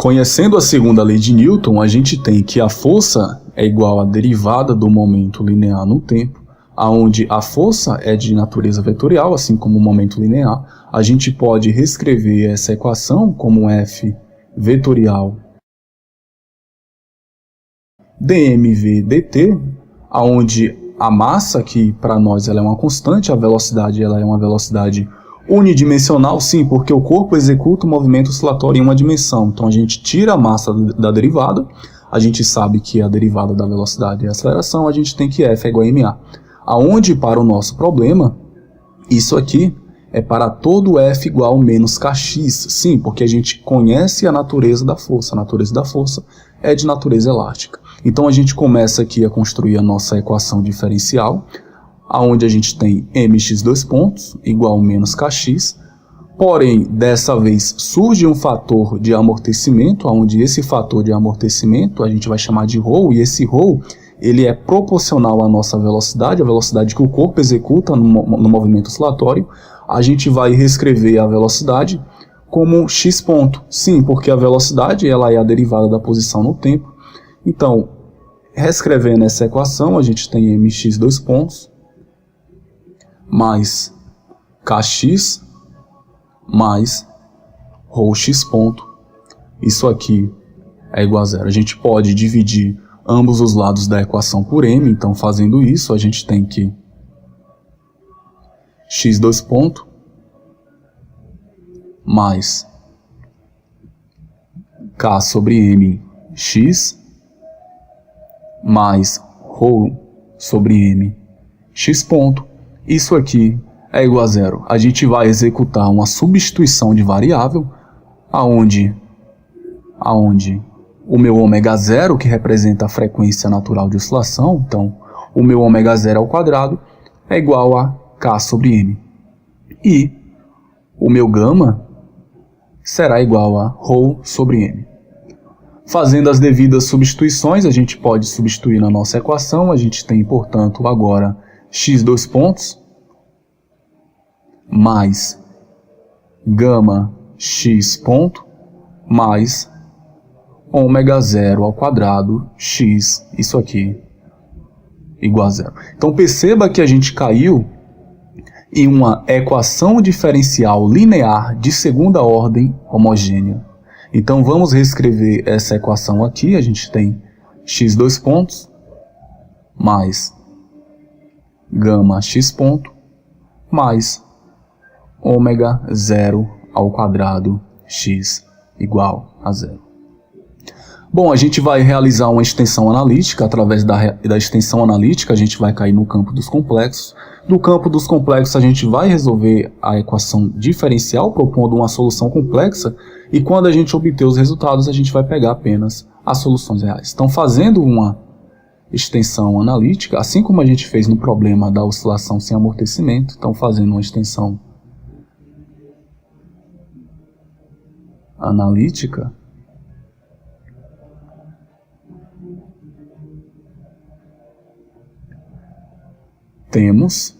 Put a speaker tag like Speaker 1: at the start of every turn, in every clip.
Speaker 1: Conhecendo a segunda lei de Newton, a gente tem que a força é igual à derivada do momento linear no tempo, aonde a força é de natureza vetorial, assim como o momento linear. A gente pode reescrever essa equação como F vetorial dmv dt, aonde a massa, que para nós ela é uma constante, a velocidade ela é uma velocidade unidimensional, sim, porque o corpo executa o movimento oscilatório em uma dimensão. Então a gente tira a massa da derivada, a gente sabe que a derivada da velocidade é a aceleração, a gente tem que F é igual a ma. Aonde para o nosso problema, isso aqui é para todo F igual menos kx, sim, porque a gente conhece a natureza da força. A natureza da força é de natureza elástica. Então a gente começa aqui a construir a nossa equação diferencial, aonde a gente tem mx dois pontos igual menos kx, porém dessa vez surge um fator de amortecimento, onde esse fator de amortecimento a gente vai chamar de ρ, e esse ρ ele é proporcional à nossa velocidade, a velocidade que o corpo executa no movimento oscilatório. A gente vai reescrever a velocidade como x ponto, sim, porque a velocidade ela é a derivada da posição no tempo. Então, reescrevendo essa equação, a gente tem mx dois pontos mais kx mais ρx ponto. Isso aqui é igual a zero. A gente pode dividir ambos os lados da equação por m, então fazendo isso, a gente tem que x dois ponto mais k sobre m x mais ρ sobre m x ponto. Isso aqui é igual a zero. A gente vai executar uma substituição de variável, aonde o meu ômega zero, que representa a frequência natural de oscilação, então o meu ômega zero ao quadrado é igual a k sobre m. E o meu gama será igual a ρ sobre m. Fazendo as devidas substituições, a gente pode substituir na nossa equação. A gente tem, portanto, agora x dois pontos mais gama x ponto mais ômega zero ao quadrado x, isso aqui, igual a zero. Então perceba que a gente caiu em uma equação diferencial linear de segunda ordem homogênea. Então vamos reescrever essa equação aqui. A gente tem x dois pontos mais gama x ponto mais ômega zero ao quadrado x igual a zero. Bom, a gente vai realizar uma extensão analítica. Através da extensão analítica a gente vai cair no campo dos complexos. Do campo dos complexos a gente vai resolver a equação diferencial propondo uma solução complexa, e quando a gente obter os resultados a gente vai pegar apenas as soluções reais. Então, fazendo uma extensão analítica, assim como a gente fez no problema da oscilação sem amortecimento, então fazendo uma extensão analítica, temos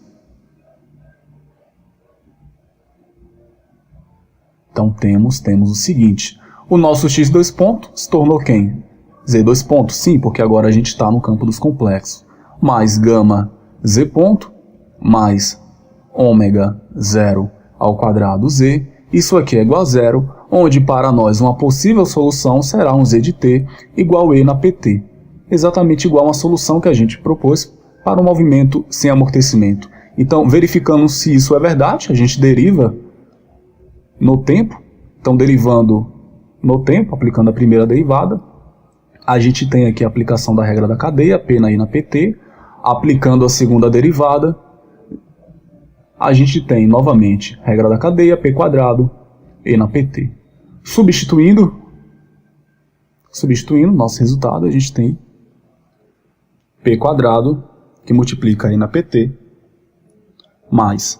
Speaker 1: o seguinte: o nosso x dois pontos se tornou quem? Z dois pontos, sim, porque agora a gente está no campo dos complexos, mais gama z ponto mais ômega zero ao quadrado z, isso aqui é igual a zero, onde para nós uma possível solução será um z de t igual a e na pt, exatamente igual a uma solução que a gente propôs para o movimento sem amortecimento. Então, verificando se isso é verdade, a gente deriva no tempo. Então, derivando no tempo, aplicando a primeira derivada, a gente tem aqui a aplicação da regra da cadeia, P na I na PT. Aplicando a segunda derivada, a gente tem novamente regra da cadeia, P quadrado, E na PT. Substituindo nosso resultado, a gente tem P quadrado, que multiplica E na PT, mais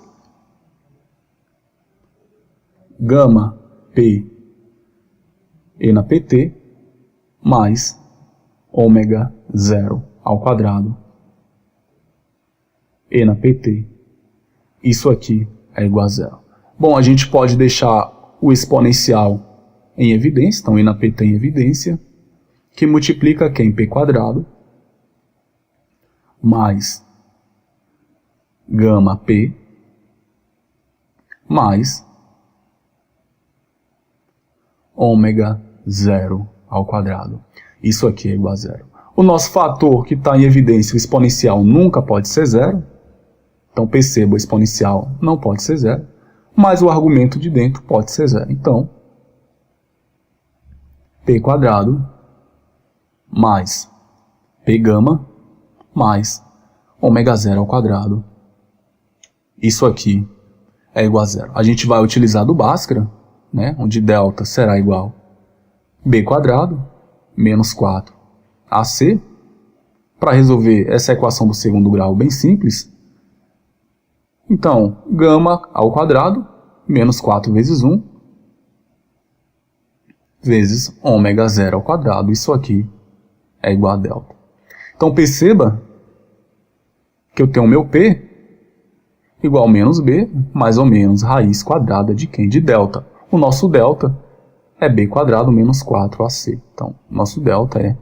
Speaker 1: gama P E na PT, mais ômega zero ao quadrado E na PT. Isso aqui é igual a zero. Bom, a gente pode deixar o exponencial em evidência, então I na P tem evidência, que multiplica quem? P quadrado mais gama P mais ômega 0 ao quadrado. Isso aqui é igual a zero. O nosso fator que está em evidência, o exponencial, nunca pode ser zero. Então, perceba, o exponencial não pode ser zero. Mas o argumento de dentro pode ser zero. Então, P quadrado mais P gama mais ômega 0 ao quadrado. Isso aqui é igual a zero. A gente vai utilizar do Bhaskara, né, onde delta será igual a B quadrado menos 4 AC. Para resolver essa equação do segundo grau bem simples, então, gama ao quadrado menos 4 vezes 1 vezes ômega 0 ao quadrado. Isso aqui é igual a delta. Então, perceba que eu tenho o meu P igual a menos B, mais ou menos raiz quadrada de quem? De delta. O nosso delta é B quadrado menos 4AC. Então, nosso delta é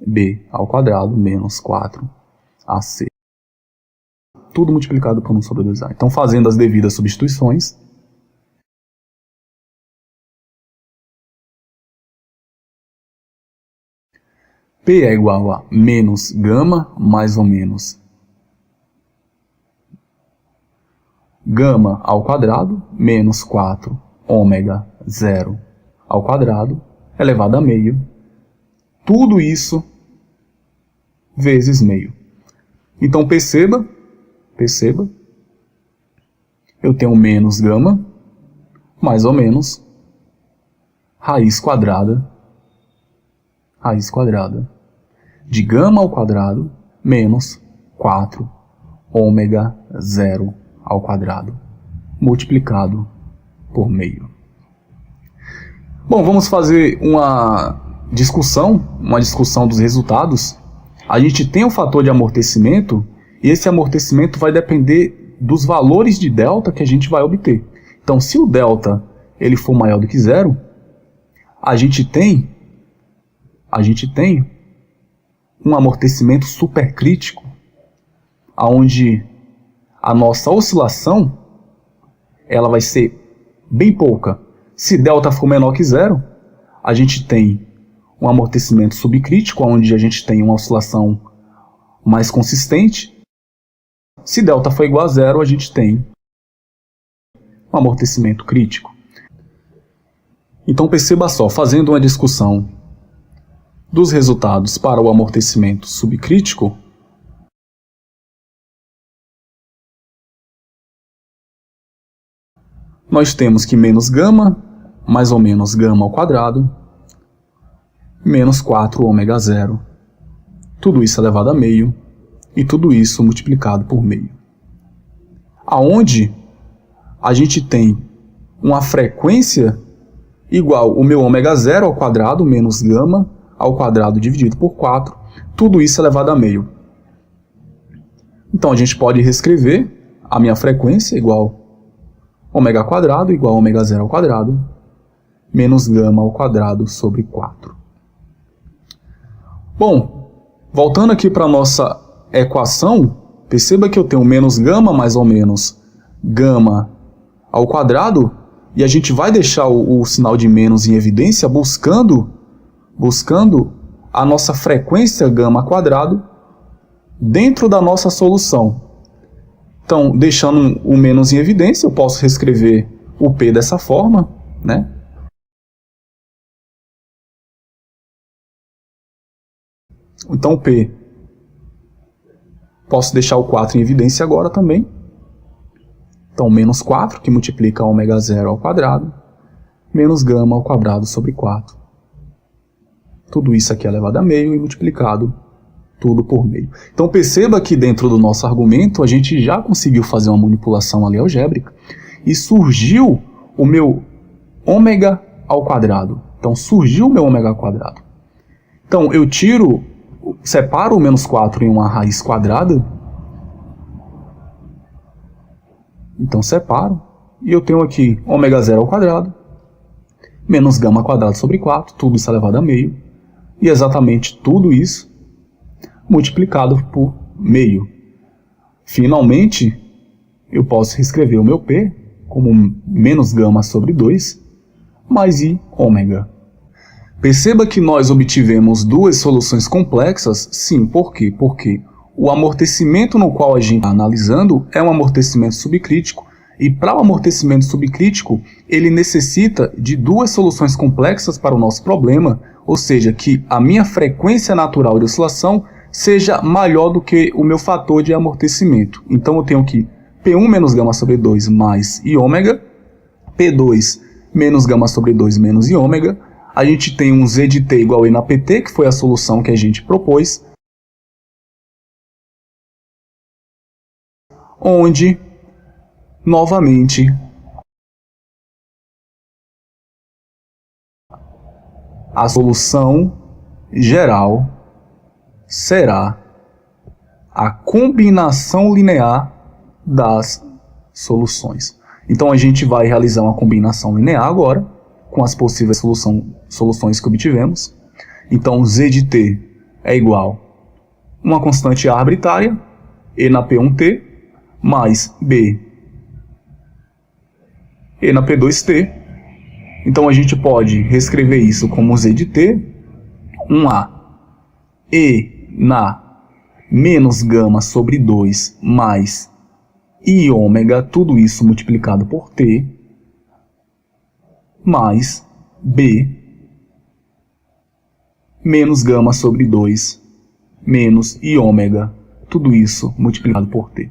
Speaker 1: B ao quadrado menos 4AC. Tudo multiplicado por 1 sobre 2A. Então, fazendo as devidas substituições, P é igual a menos gama mais ou menos gama ao quadrado menos 4 ômega 0 ao quadrado elevado a meio. Tudo isso vezes meio. Então, perceba, eu tenho menos gama mais ou menos raiz quadrada de gama ao quadrado menos 4 ômega 0 ao quadrado multiplicado por meio. Bom, vamos fazer uma discussão dos resultados. A gente tem um fator de amortecimento e esse amortecimento vai depender dos valores de delta que a gente vai obter. Então, se o delta ele for maior do que zero, a gente tem um amortecimento supercrítico, onde a nossa oscilação ela vai ser bem pouca. Se delta for menor que zero, a gente tem um amortecimento subcrítico, onde a gente tem uma oscilação mais consistente. Se delta for igual a zero, a gente tem um amortecimento crítico. Então perceba só, fazendo uma discussão dos resultados para o amortecimento subcrítico, nós temos que menos gama, mais ou menos gama ao quadrado, menos 4 ômega 0. Tudo isso elevado a meio, e tudo isso multiplicado por meio. Aonde a gente tem uma frequência igual o meu ômega 0 ao quadrado, menos gama ao quadrado dividido por 4, tudo isso elevado a meio. Então a gente pode reescrever a minha frequência igual ômega quadrado igual ômega 0 ao quadrado, menos gama ao quadrado sobre 4. Bom, voltando aqui para a nossa equação, perceba que eu tenho menos gama mais ou menos gama ao quadrado, e a gente vai deixar o sinal de menos em evidência buscando a nossa frequência gama quadrado dentro da nossa solução. Então, deixando o menos em evidência, eu posso reescrever o P dessa forma, né? Então, o P, posso deixar o 4 em evidência agora também. Então, menos 4, que multiplica ômega 0 ao quadrado, menos gama ao quadrado sobre 4. Tudo isso aqui é elevado a meio e multiplicado tudo por meio. Então, perceba que dentro do nosso argumento, a gente já conseguiu fazer uma manipulação ali algébrica e surgiu o meu ômega ao quadrado. Então, surgiu o meu ômega ao quadrado. Então, eu separo o menos 4 em uma raiz quadrada. Então, separo. E eu tenho aqui ômega 0 ao quadrado menos gama quadrado sobre 4, tudo isso elevado a meio, e exatamente tudo isso multiplicado por meio. Finalmente, eu posso reescrever o meu P como menos gama sobre 2 mais I ômega. Perceba que nós obtivemos duas soluções complexas, sim, por quê? Porque o amortecimento no qual a gente está analisando é um amortecimento subcrítico, e para o amortecimento subcrítico, ele necessita de duas soluções complexas para o nosso problema, ou seja, que a minha frequência natural de oscilação seja maior do que o meu fator de amortecimento. Então eu tenho que P1 menos gama sobre 2 mais I ômega, P2 menos gama sobre 2 menos I ômega. A gente tem um Z de T igual a E na PT, que foi a solução que a gente propôs, onde, novamente, a solução geral será a combinação linear das soluções. Então a gente vai realizar uma combinação linear agora, com as possíveis soluções que obtivemos. Então Z de T é igual a uma constante A arbitrária, E na P1T, mais B, E na P2T. Então a gente pode reescrever isso como Z de T, 1A, E na menos gama sobre 2 mais I ômega, tudo isso multiplicado por T, mais B menos gama sobre 2 menos I ômega, tudo isso multiplicado por T.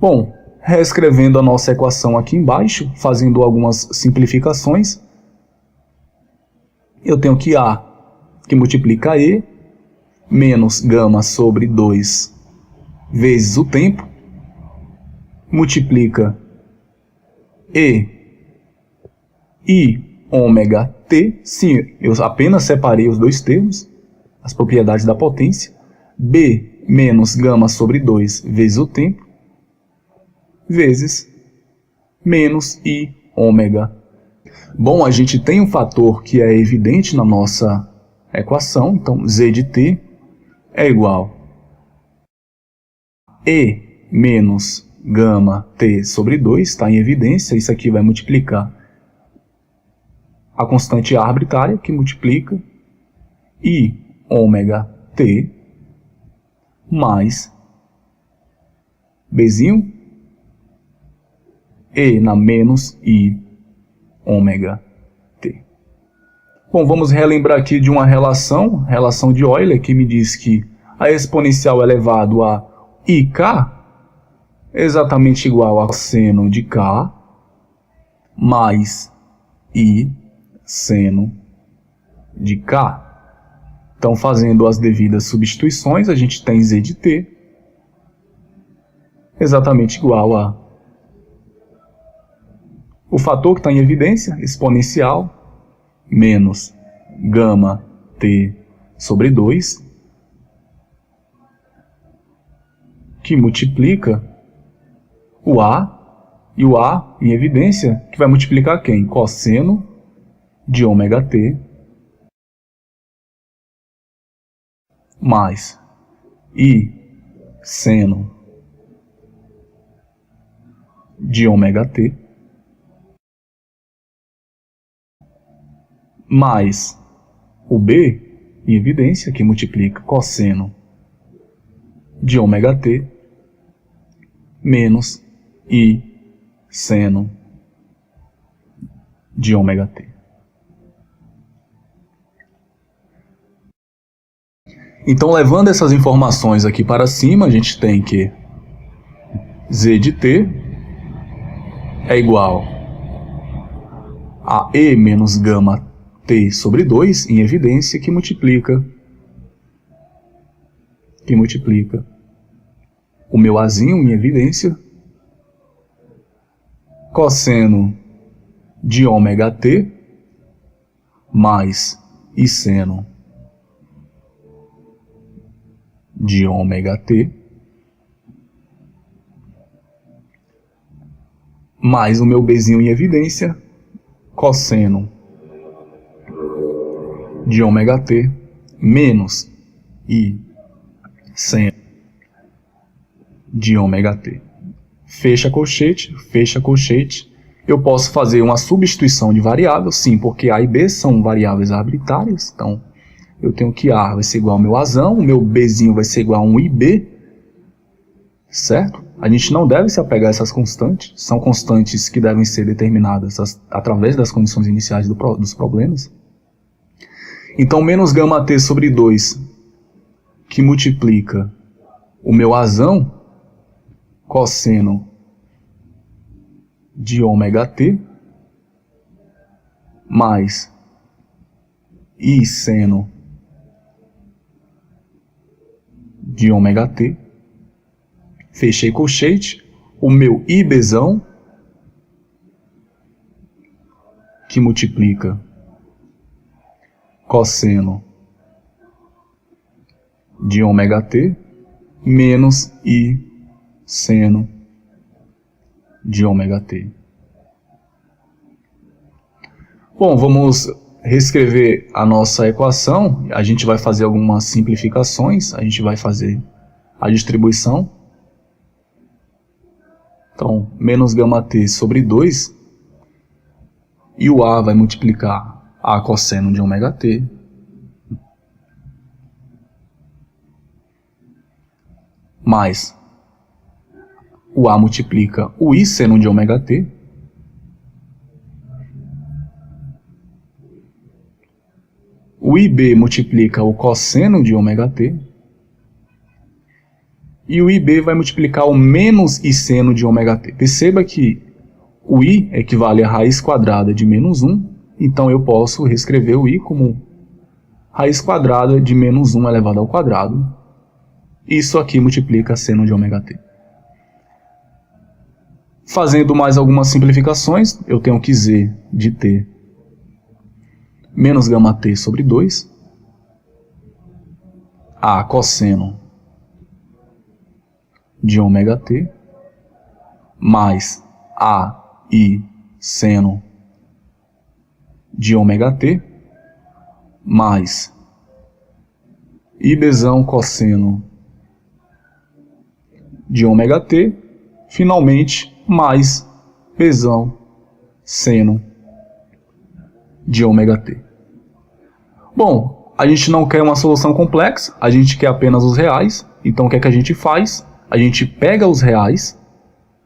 Speaker 1: Bom, reescrevendo a nossa equação aqui embaixo, fazendo algumas simplificações, eu tenho que A, que multiplica E, menos gama sobre 2 vezes o tempo, multiplica E, I ômega T, sim, eu apenas separei os dois termos, as propriedades da potência, B menos gama sobre 2 vezes o tempo, vezes menos I ômega. Bom, a gente tem um fator que é evidente na nossa equação, então Z de T é igual a E menos gama T sobre 2, está em evidência, isso aqui vai multiplicar a constante A arbitrária, que multiplica I ômega T mais Bzinho E na menos I ômega T. Bom, vamos relembrar aqui de uma relação de Euler, que me diz que a exponencial elevado a IK é exatamente igual a cosseno de K mais I seno de K. Então, fazendo as devidas substituições, a gente tem Z de T exatamente igual a o fator que está em evidência, exponencial, menos gama T sobre 2, que multiplica o A, e o A em evidência, que vai multiplicar quem? Cosseno de ômega T mais I seno de ômega T mais o B em evidência, que multiplica cosseno de ômega T menos I seno de ômega T. Então, levando essas informações aqui para cima, a gente tem que Z de T é igual a E menos gama T sobre 2, em evidência, que multiplica o meu Azinho em evidência, cosseno de ômega T mais I seno de ômega T mais o meu Bzinho em evidência, cosseno de ômega t menos I seno de ômega t. Fecha colchete. Eu posso fazer uma substituição de variável, sim, porque A e B são variáveis arbitrárias. Então, eu tenho que A vai ser igual ao meu Azão, o meu Bzinho vai ser igual a um IB, certo? A gente não deve se apegar a essas constantes, são constantes que devem ser determinadas através das condições iniciais dos problemas. Então, menos gama t sobre 2, que multiplica o meu Azão, cosseno de ômega t, mais I seno de ômega t, fechei colchete, o meu IBzão, que multiplica cosseno de ômega t, menos I seno de ômega t. Bom, vamos reescrever a nossa equação. A gente vai fazer algumas simplificações, a gente vai fazer a distribuição. Então, menos gama t sobre 2, e o A vai multiplicar A cosseno de ômega t, mais o A multiplica o I seno de ômega t, o IB multiplica o cosseno de ômega t, e o IB vai multiplicar o menos I seno de ômega t. Perceba que o I equivale a raiz quadrada de menos 1, então eu posso reescrever o I como raiz quadrada de menos 1 elevado ao quadrado. Isso aqui multiplica seno de ômega t. Fazendo mais algumas simplificações, eu tenho que Z de t menos gama t sobre 2, A cosseno de ômega t, mais A I seno de ômega t, mais IBzão cosseno de ômega t, finalmente, mais Bzão seno de ômega t. Bom, a gente não quer uma solução complexa, a gente quer apenas os reais. Então, o que é que a gente faz? A gente pega os reais,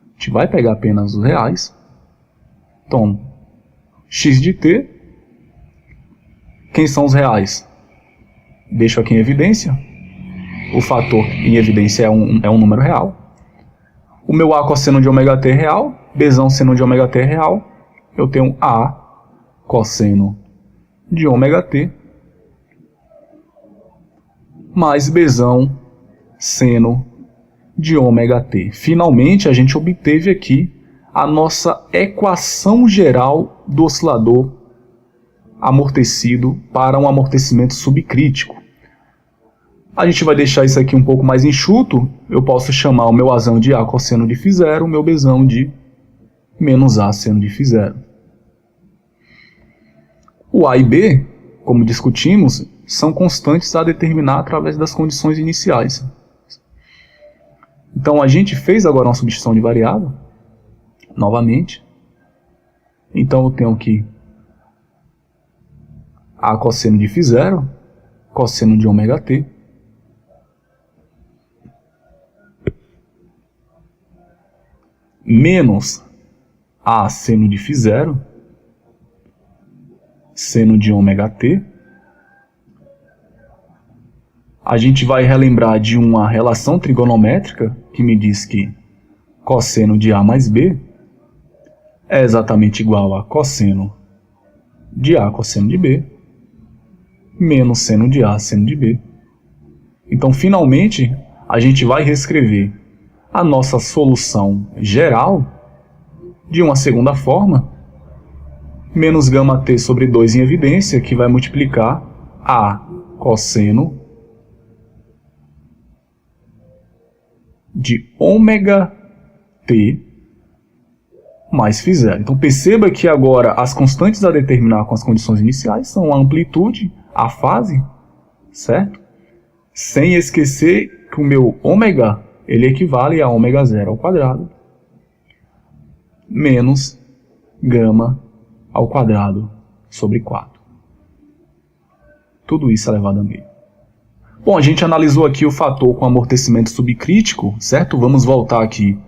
Speaker 1: a gente vai pegar apenas os reais. Então, x de t, quem são os reais? Deixo aqui em evidência. O fator em evidência é um número real. O meu A cosseno de ômega t é real, Bzão seno de ômega t é real. Eu tenho A cosseno de ômega t mais Bzão seno de ômega t. Finalmente, a gente obteve aqui a nossa equação geral do oscilador amortecido para um amortecimento subcrítico. A gente vai deixar isso aqui um pouco mais enxuto. Eu posso chamar o meu Azão de A cosseno de φ0, o meu Bzão de menos A seno de φ0. O A e B, como discutimos, são constantes a determinar através das condições iniciais. Então, a gente fez agora uma substituição de variável, novamente. Então, eu tenho aqui A cosseno de φ0, cosseno de ômega t, menos A seno de φ0, seno de ômega t. A gente vai relembrar de uma relação trigonométrica que me diz que cosseno de A mais B é exatamente igual a cosseno de A cosseno de B menos seno de A seno de B. Então, finalmente, a gente vai reescrever a nossa solução geral de uma segunda forma, menos gama t sobre 2 em evidência, que vai multiplicar A cosseno de ômega t mais φ0. Então, perceba que agora as constantes a determinar com as condições iniciais são a amplitude, a fase, certo? Sem esquecer que o meu ômega, ele equivale a ômega zero ao quadrado menos gama ao quadrado sobre 4. Tudo isso elevado a meio. Bom, a gente analisou aqui o fator com amortecimento subcrítico, certo? Vamos voltar aqui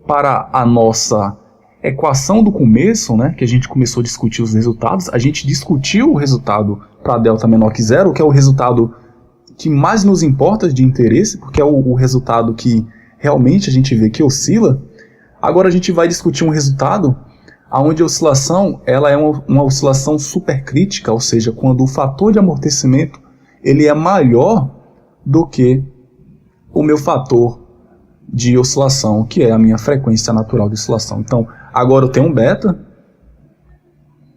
Speaker 1: para a nossa equação do começo, né? Que a gente começou a discutir os resultados. A gente discutiu o resultado para delta menor que zero, que é o resultado que mais nos importa de interesse, porque é o resultado que realmente a gente vê que oscila. Agora a gente vai discutir um resultado onde a oscilação ela é uma oscilação supercrítica, ou seja, quando o fator de amortecimento ele é maior do que o meu fator de oscilação, que é a minha frequência natural de oscilação. Então, agora eu tenho um beta,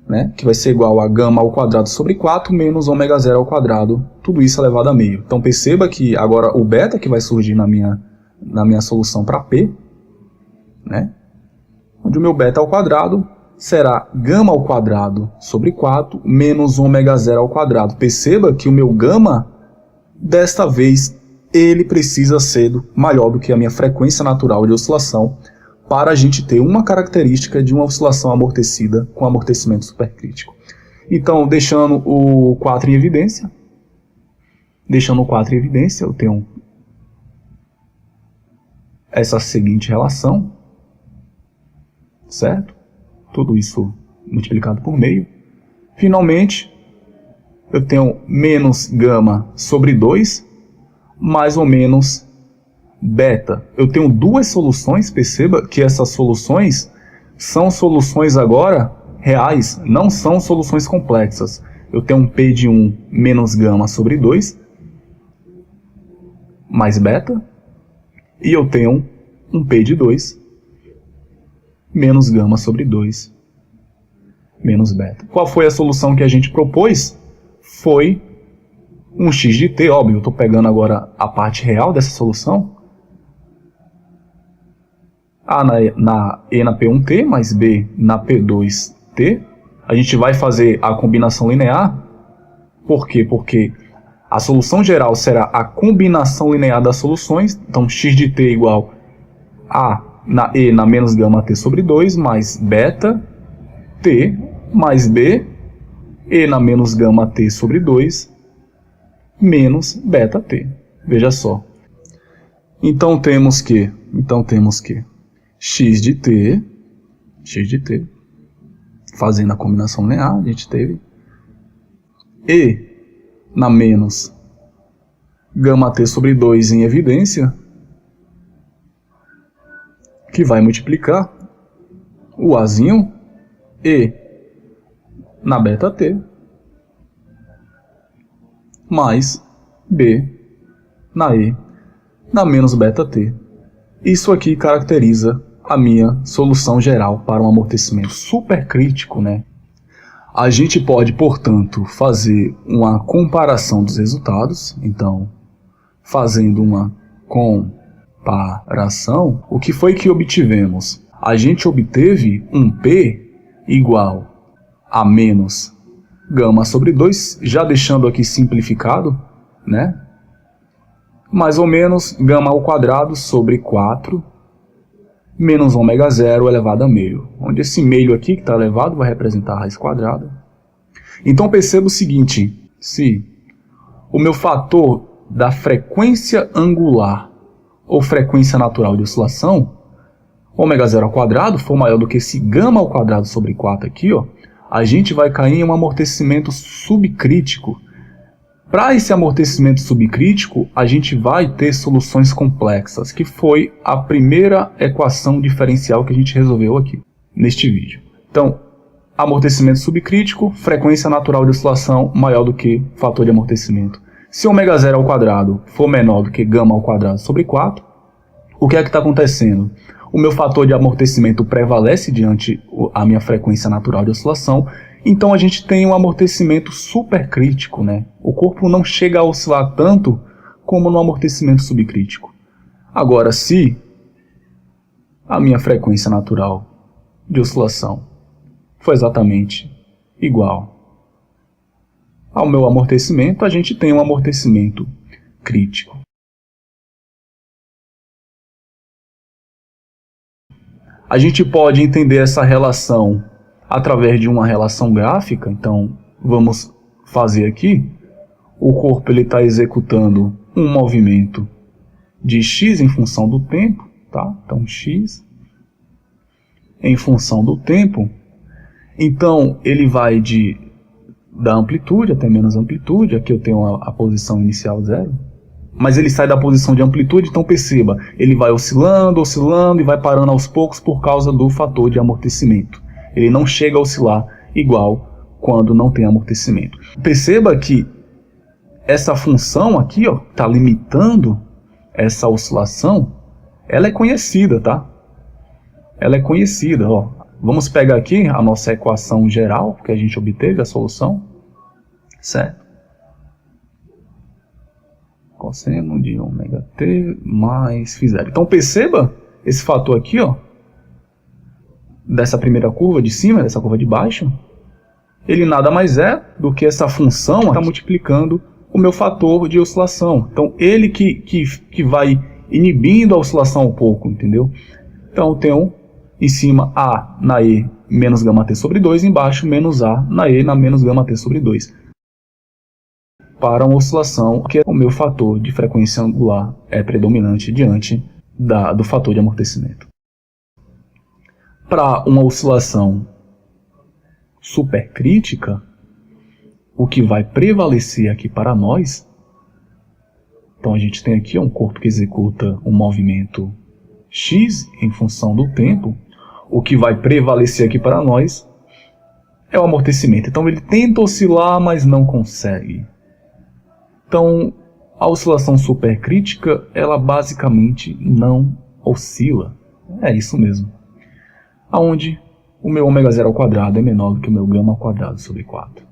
Speaker 1: né, que vai ser igual a gama ao quadrado sobre 4 menos ômega zero ao quadrado, tudo isso elevado a meio. Então perceba que agora o beta que vai surgir na minha solução para P, né, onde o meu beta ao quadrado será gama ao quadrado sobre 4 menos ômega zero ao quadrado. Perceba que o meu gama, desta vez, ele precisa ser maior do que a minha frequência natural de oscilação para a gente ter uma característica de uma oscilação amortecida com amortecimento supercrítico. Então, deixando o 4 em evidência, eu tenho essa seguinte relação, certo? Tudo isso multiplicado por meio. Finalmente, eu tenho menos gama sobre 2, mais ou menos beta. Eu tenho duas soluções, perceba que essas soluções são soluções agora reais, não são soluções complexas. Eu tenho um P de 1 menos gama sobre 2, mais beta, e eu tenho um P de 2 menos gama sobre 2 menos beta. Qual foi a solução que a gente propôs? Foi um x de t, óbvio, eu estou pegando agora a parte real dessa solução. A na P1t mais B na P2t. A gente vai fazer a combinação linear. Por quê? Porque a solução geral será a combinação linear das soluções. Então, x de t igual a na E na menos gama t sobre 2 mais beta t mais B E na menos gama t sobre 2 menos beta t. Veja só. Então temos que x de t, fazendo a combinação linear, a gente teve E na menos gama t sobre 2 em evidência, que vai multiplicar o Azinho E na beta t mais B na E na menos beta t. Isso aqui caracteriza a minha solução geral para um amortecimento supercrítico, né? A gente pode, portanto, fazer uma comparação dos resultados. Então, fazendo uma comparação, o que foi que obtivemos? A gente obteve um P igual a menos gama sobre 2, já deixando aqui simplificado, né? Mais ou menos gama ao quadrado sobre 4 menos ômega zero elevado a meio, onde esse meio aqui que está elevado vai representar a raiz quadrada. Então perceba o seguinte, se o meu fator da frequência angular ou frequência natural de oscilação, ômega zero ao quadrado, for maior do que esse gama ao quadrado sobre 4 aqui, ó, a gente vai cair em um amortecimento subcrítico. Para esse amortecimento subcrítico, a gente vai ter soluções complexas, que foi a primeira equação diferencial que a gente resolveu aqui, neste vídeo. Então, amortecimento subcrítico, frequência natural de oscilação maior do que fator de amortecimento. Se ômega zero ao quadrado for menor do que gama ao quadrado sobre 4, o que é que está acontecendo? O meu fator de amortecimento prevalece diante a minha frequência natural de oscilação, então a gente tem um amortecimento supercrítico, né? O corpo não chega a oscilar tanto como no amortecimento subcrítico. Agora, se a minha frequência natural de oscilação for exatamente igual ao meu amortecimento, a gente tem um amortecimento crítico. A gente pode entender essa relação através de uma relação gráfica. Então, vamos fazer aqui. O corpo está executando um movimento de x em função do tempo, tá? Então, x em função do tempo. Então, ele vai da amplitude até menos amplitude. Aqui eu tenho a posição inicial 0. Mas ele sai da posição de amplitude, então perceba, ele vai oscilando, oscilando e vai parando aos poucos por causa do fator de amortecimento. Ele não chega a oscilar igual quando não tem amortecimento. Perceba que essa função aqui, ó, está limitando essa oscilação, ela é conhecida, tá? Ela é conhecida, ó. Vamos pegar aqui a nossa equação geral, que a gente obteve a solução, certo? Cosseno de ômega t mais φ0. Então perceba esse fator aqui, ó, dessa primeira curva de cima, dessa curva de baixo, ele nada mais é do que essa função está multiplicando o meu fator de oscilação. Então ele que vai inibindo a oscilação um pouco, entendeu? Então eu tenho em cima A na E menos gama t sobre 2, embaixo menos A na E na menos gama t sobre 2. Para uma oscilação que o meu fator de frequência angular é predominante diante do fator de amortecimento. Para uma oscilação supercrítica, o que vai prevalecer aqui para nós, então a gente tem aqui um corpo que executa um movimento x em função do tempo, o que vai prevalecer aqui para nós é o amortecimento. Então ele tenta oscilar, mas não consegue. Então, a oscilação supercrítica, ela basicamente não oscila. É isso mesmo. Onde o meu ômega 0 ao quadrado é menor do que o meu gama ao quadrado sobre 4.